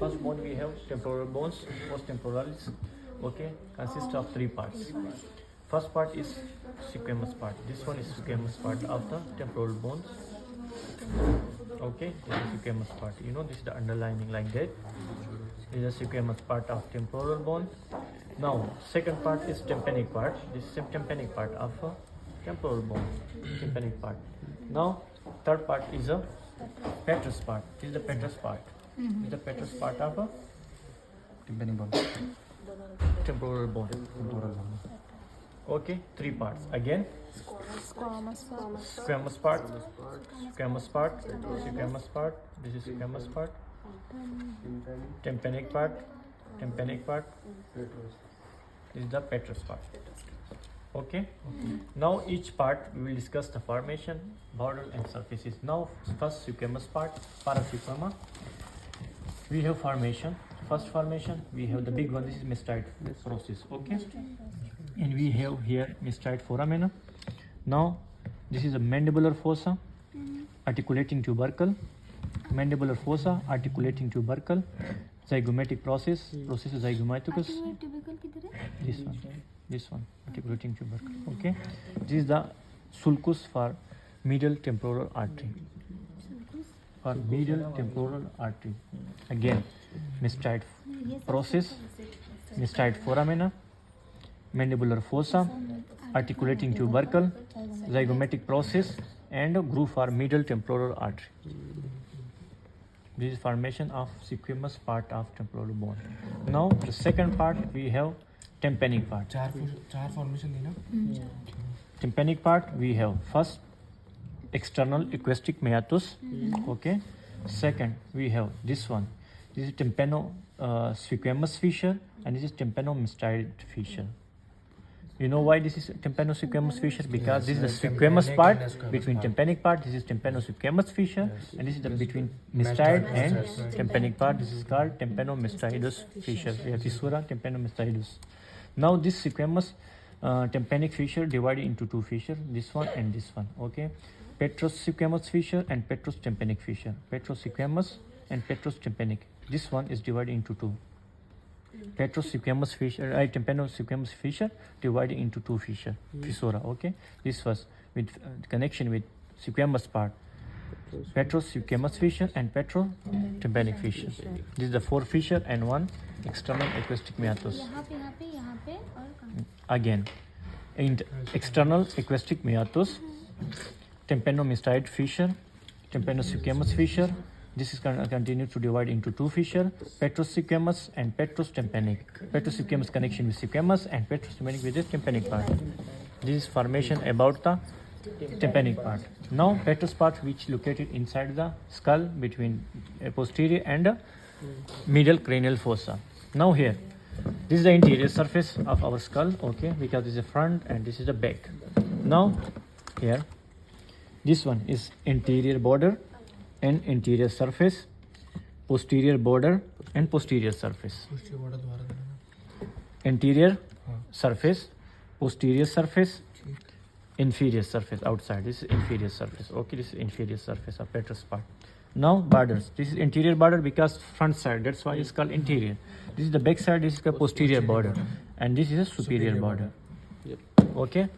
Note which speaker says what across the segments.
Speaker 1: First bone we have temporal bones, post temporalis. Okay, consists of three parts. First part is squamous part. This one is squamous part of the temporal bones. Okay, this is squamous part. You know, this is the underlining like that. This is the squamous part of temporal bone. Now, second part is tympanic part. This is the tympanic part of a temporal bone. Tympanic part. Now, third part is a petrous part. This is the petrous part. This is the petrous part of a
Speaker 2: tympanic bone.
Speaker 1: temporal bone. Okay, three parts. Again, squamous part, squamous part, squamous part. This is squamous part. Tympanic part, tympanic part. This is the petrous part. Okay. Now each part we will discuss the formation, border and surfaces. Now first squamous part, parasquama. We have formation. First formation we have the big one. This is mastoid process. Okay. And we have here mastoid foramina. Now this is a mandibular fossa, articulating tubercle. Mandibular fossa, articulating tubercle. Zygomatic process of zygomatosis. This one, articulating tubercle. Okay. This is the sulcus for medial temporal artery. For medial temporal artery. Again, mastoid process, mastoid foramina, mandibular fossa, articulating tubercle, zygomatic process, and groove for medial temporal artery. This is formation of squamous part of temporal bone. Now the second part we have tympanic part.
Speaker 2: चार formation देना.
Speaker 1: Tympanic part we have first external acoustic meatus. Okay. Second we have this one. This is tympano squamous fissure and this is tympanomastoid fissure. You know why this is tympano-squamous fissure? Because this is the squamous part between tympanic part. This is tympano-squamous fissure, and this is the between mastoid and tympanic part. This is called tympanomastoidus fissure. We have fissura tympanomastoidus. Now this squamous tympanic fissure divided into two fissures. This one and this one. Okay, petrosquamous fissure and petrostympanic fissure. Petrosquamous and petrostympanic. This one is divided into two. Petrosquamous fissure, tympanoSquamous fissure divided into two fissure, fissura. Okay, this was with connection with squamous part, petrosquamous fissure and petrotympanic fissure. This is the four fissure and one external acoustic meatus. Again, in external acoustic meatus, tympanomastoid fissure, tympanosquamous fissure. This is continued to divide into two fissure, petrosquamous and petrostympanic. Petrosquamous connection with squamous and petrostympanic with the tympanic part. This is formation about the tympanic part. Now petrous part which located inside the skull between posterior and medial cranial fossa. Now here, this is the interior surface of our skull, okay, because this is the front and this is the back. Now here, this one is interior border and interior surface, posterior border and posterior surface. Interior surface, posterior surface, inferior surface outside. This is inferior surface. Okay, this is inferior surface of petrous part. Now borders. This is interior border because front side. That's why it's called interior. This is the back side. This is the posterior border, and this is a superior border. Okay.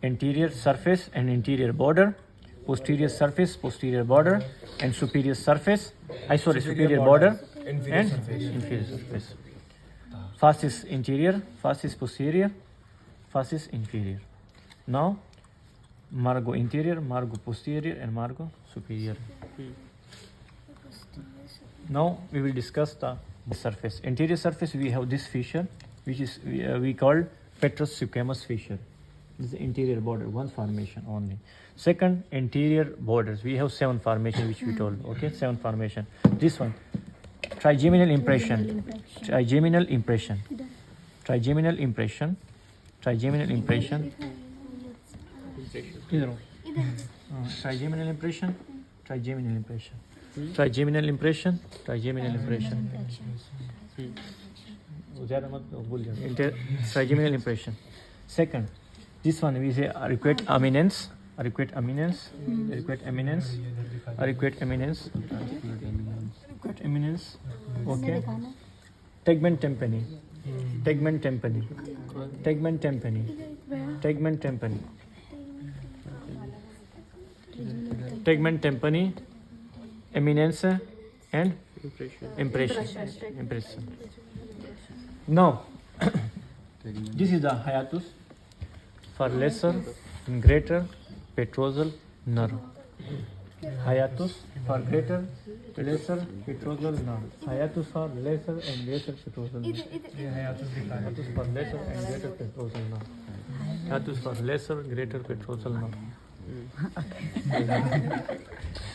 Speaker 1: Interior surface and interior border. Posterior surface, posterior border, and superior surface. Superior border and inferior surface. Fascis interior, fascis posterior, fascis inferior. Now, margo interior, margo posterior, and margo superior. Now we will discuss the surface. Interior surface, we have this fissure, which is we call petrosquamous fissure. This is the interior border, one formation only. Second, interior borders. We have 7 formation, which we told. Okay, 7 formation. This one, trigeminal impression, trigeminal impression, trigeminal impression, trigeminal impression, trigeminal impression, trigeminal impression, trigeminal impression, trigeminal impression. Trigeminal impression. Second, this one we say adequate eminence, adequate eminence, adequate eminence, adequate eminence, adequate eminence, Okay. Tegment tympani. Tegment tympani. Tegment tympani. Tegment tympani. Tegment tympani. Eminence and impression. Now, this is the hiatus for lesser and greater petrosal nerve. Hiatus for greater, lesser petrosal nerve. Hiatus for lesser and greater petrosal nerve. Hiatus for lesser and greater petrosal nerve. Hiatus for lesser, greater petrosal nerve.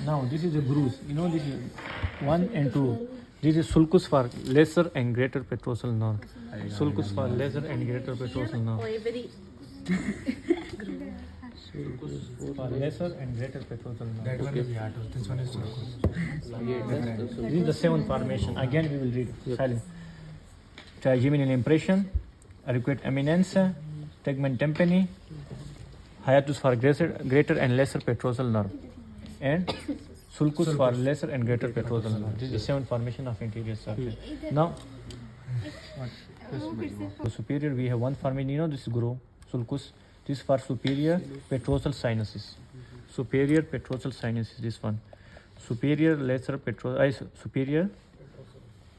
Speaker 1: Now this is a bruise. You know this is 1 and 2. This is sulcus for lesser and greater petrosal nerve. Sulcus for lesser and greater petrosal nerve. For lesser and greater petrosal nerve.
Speaker 2: That one is hiatus. This one is sulcus.
Speaker 1: This is the 7th formation. Again we will read silent. Trigeminal impression, adequate eminence, tegment tympani, hiatus for greater and lesser petrosal nerve, and sulcus for lesser and greater petrosal nerve. This is the 7th formation of inferior surface. Now, for superior we have one formation. You know this is guru, sulcus. This is for superior petrosal sinuses. Superior petrosal sinuses. This one. Superior lesser petrosal. Superior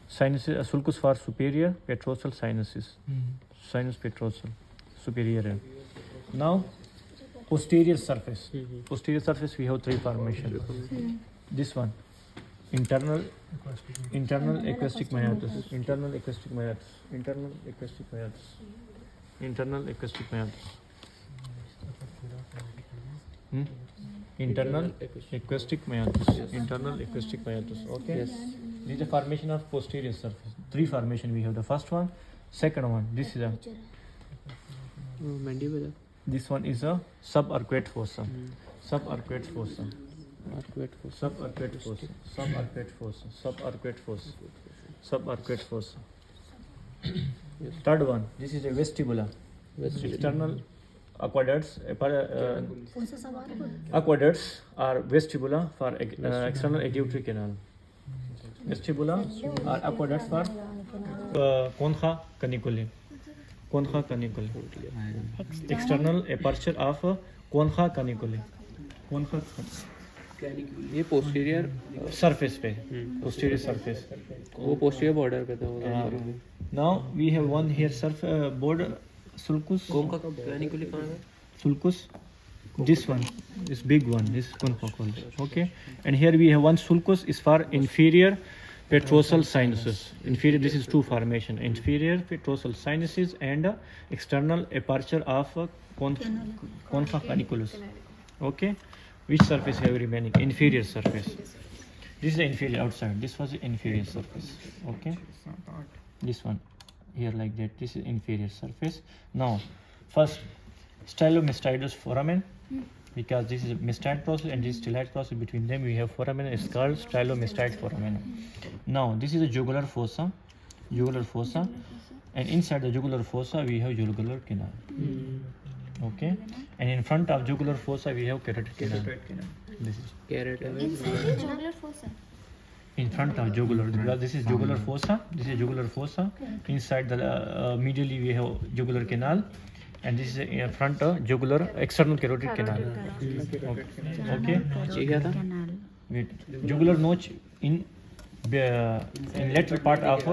Speaker 1: sinuses. Sulcus for superior petrosal sinuses. Sinus petrosal. Superior. Now, posterior surface. Posterior surface we have 3 formations. This one. Internal acoustic meatus. Internal acoustic meatus. Internal acoustic meatus. Internal acoustic meatus. Internal acoustic meatus. Internal acoustic meatus. Okay.
Speaker 3: Yes.
Speaker 1: This is the formation of posterior surface. 3 formation we have. The first one, second one. This is a.
Speaker 3: Mandibular.
Speaker 1: This one is a subarcuate fossa. Subarcuate fossa.
Speaker 3: Arcuate fossa.
Speaker 1: Subarcuate fossa. Subarcuate fossa. Subarcuate fossa. Subarcuate fossa. Third one. This is a vestibula. External aqueducts. Aqueducts are vestibula for external auditory canal. Vestibula are aqueducts for concha caniculi. Concha caniculi. External aperture of concha caniculi. Concha
Speaker 3: ये posterior
Speaker 1: surface पे. Posterior surface.
Speaker 3: वो posterior border पे था
Speaker 1: Now we have one here surface border sulcus.
Speaker 3: कौन का caniculi कहाँ है?
Speaker 1: Sulcus. This one, this big one, this confocal. Okay, and here we have one sulcus is for inferior petrosal sinuses. Inferior. This is 2 formation. Inferior petrosal sinuses and external aperture of concha caniculus. Okay, which surface have remaining? Inferior surface. This is the inferior outside. This was the inferior surface. Okay, this one here like that. This is inferior surface. Now, first stylomystidus foramen, because this is a mystide process and this is styloid process. Between them we have foramen. It's called stylomystide foramen. Now this is a jugular fossa. Jugular fossa, and inside the jugular fossa we have jugular canal. Okay, and in front of jugular fossa we have carotid canal. This is
Speaker 4: Jugular fossa.
Speaker 1: in front of jugular, because this is jugular fossa. This is jugular fossa. Inside the medially we have jugular canal, and this is in front of jugular external carotid canal. Okay.
Speaker 3: ये क्या था?
Speaker 1: Wait. Jugular notch in lateral part of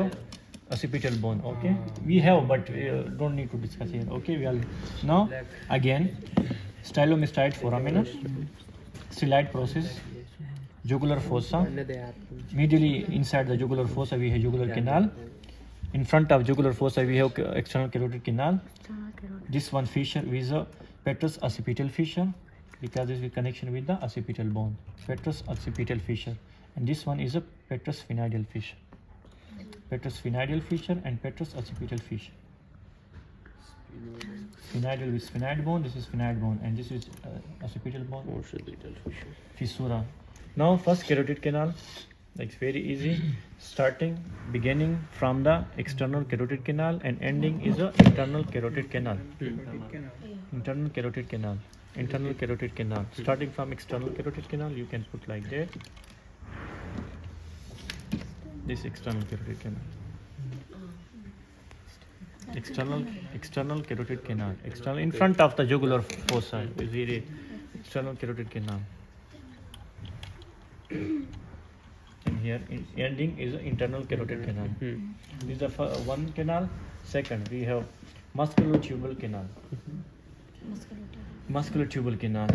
Speaker 1: occipital bone. Okay, we have, but don't need to discuss here. Okay, we are now again stylomystide foramen, styloid process, jugular fossa. Medially inside the jugular fossa we have jugular canal. In front of jugular fossa we have external carotid canal. This one fissure is a petrous occipital fissure, because this is connection with the occipital bone. Petrous occipital fissure, and this one is a petrous sphenoidal fissure. Petrous sphenoidal fissure and petrous occipital fissure. Sphenoidal with sphenoid bone. This is sphenoid bone, and this is occipital bone. Fissura. Now first carotid canal. It's very easy. Beginning from the external carotid canal and ending is a internal carotid canal. Internal carotid canal. Internal carotid canal. Starting from external carotid canal, you can put like that. This external carotid canal. External carotid canal. External in front of the jugular fossa is the external carotid canal. And here ending is internal carotid canal. This is the one canal. Second, we have musculotubal canal. Musculotubal canal.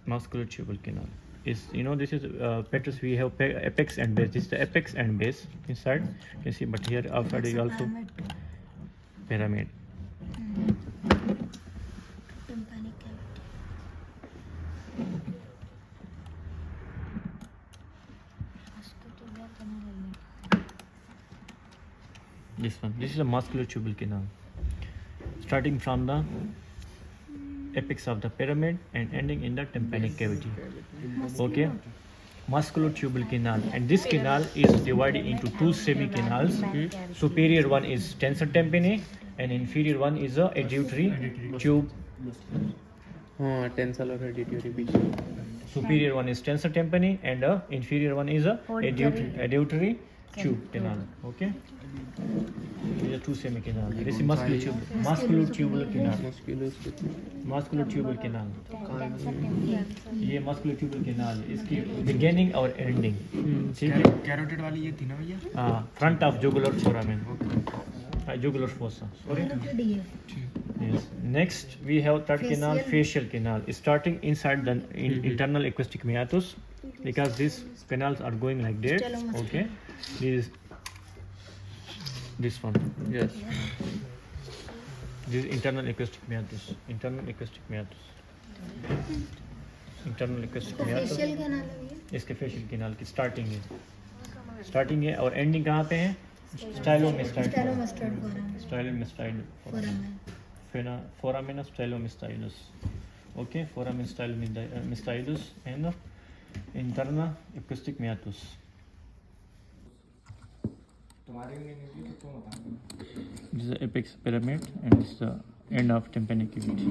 Speaker 1: Musculotubal canal is, this is petrous. We have apex and base. This is the apex and base inside. You can see, but here outside is also pyramid.
Speaker 4: Tympanic cavity. Musculotubular canal.
Speaker 1: This one. This is a musculotubal canal, starting from the apex of the pyramid and ending in the tympanic cavity. Okay, musculotubal canal, and this canal is divided into two semi-canals. Superior one is tensor tympani, and inferior one is a adductory tube.
Speaker 3: हाँ tensile और हेडिटरी पीछे.
Speaker 1: Superior one is tensor tympani, and inferior one is a adductory tube canal. Okay, these are two semi-canal. This is musculotubal canal. Musculotubal canal. ये musculotubal canal है. इसकी beginning और ending. ठीक है.
Speaker 2: Carotid वाली ये थी ना भैया.
Speaker 1: हाँ, front of jugular foramen. Jugular fossa. Sorry. Yes. Next, we have third canal, facial canal, starting inside the internal acoustic meatus, because these canals are going like this. Okay. This one.
Speaker 3: Yes.
Speaker 1: This is internal acoustic meatus. Internal acoustic meatus. Internal acoustic meatus.
Speaker 4: Facial canal है भैया.
Speaker 1: इसके facial canal की starting है और ending कहाँ पे है? स्टाइलोमेस्टाइड foramen stylomastidus. Okay, foramen stylomastidus and internal acoustic meatus. This is the apex pyramid and this is the end of tympanic cavity.